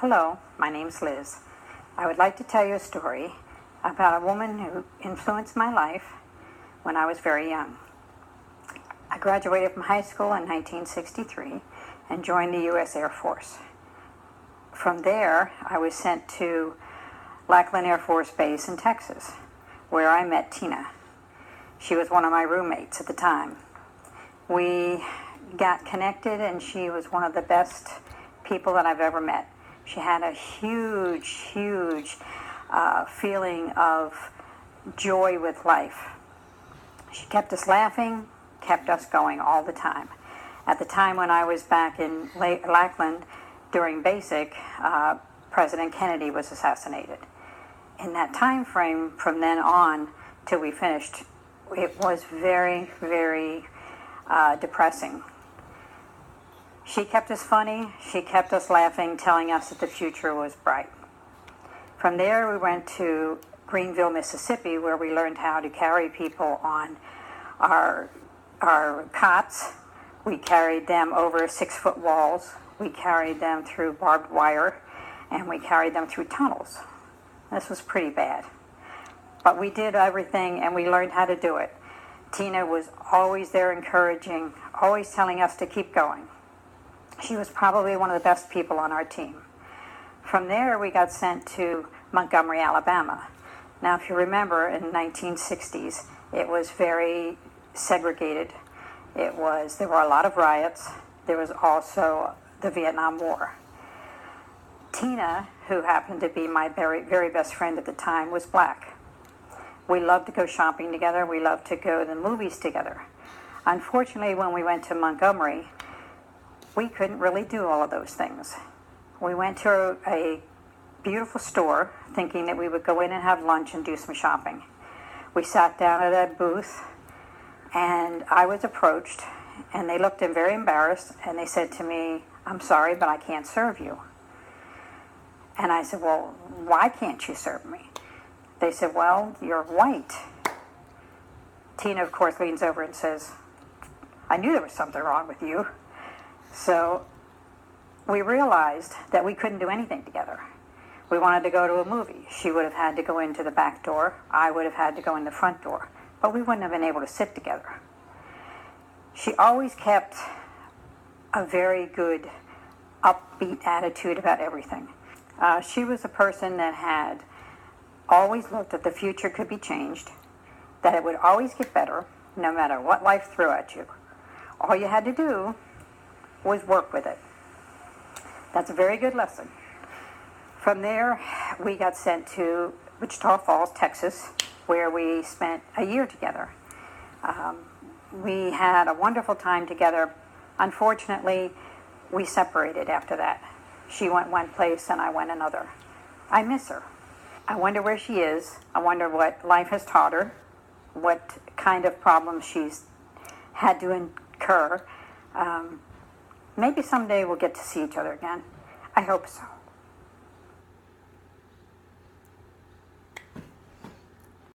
Hello, my name's Liz. I would like to tell you a story about a woman who influenced my life when I was very young. I graduated from high school in 1963 and joined the U.S. Air Force. From there, I was sent to Lackland Air Force Base in Texas, where I met Tina. She was one of my roommates at the time. We got connected, and she was one of the best people that I've ever met. She had a huge feeling of joy with life. She kept us laughing, kept us going all the time. At the time when I was back in Lackland during basic, President Kennedy was assassinated. In that time frame, from then on till we finished, it was very depressing. She kept us funny, she kept us laughing, telling us that the future was bright. From there, we went to Greenville, Mississippi, where we learned how to carry people on our cots. We carried them over 6-foot walls, we carried them through barbed wire, and we carried them through tunnels. This was pretty bad. But we did everything, and we learned how to do it. Tina was always there encouraging, always telling us to keep going. She was probably one of the best people on our team. From there, we got sent to Montgomery, Alabama. Now, if you remember, in the 1960s, it was very segregated. There were a lot of riots. There was also the Vietnam War. Tina, who happened to be my very best friend at the time, was black. We loved to go shopping together. We loved to go to the movies together. Unfortunately, when we went to Montgomery, we couldn't really do all of those things. We went to a beautiful store thinking that we would go in and have lunch and do some shopping. We sat down at a booth, and I was approached, and they looked very embarrassed, and they said to me, "I'm sorry, but I can't serve you." And I said, "Well, why can't you serve me?" They said, "Well, you're white." Tina, of course, leans over and says, "I knew there was something wrong with you." So we realized that we couldn't do anything together. We wanted to go to a movie. She would have had to go into the back door. I would have had to go in the front door. But we wouldn't have been able to sit together. She always kept a very good, upbeat attitude about everything. She was a person that had always looked that the future could be changed, that it would always get better, no matter what life threw at you. All you had to do was work with it. That's a very good lesson. From there, we got sent to Wichita Falls, Texas, where we spent a year together. We had a wonderful time together. Unfortunately, we separated after that. She went one place and I went another. I miss her. I wonder where she is. I wonder what life has taught her, what kind of problems she's had to incur. Maybe someday we'll get to see each other again. I hope so.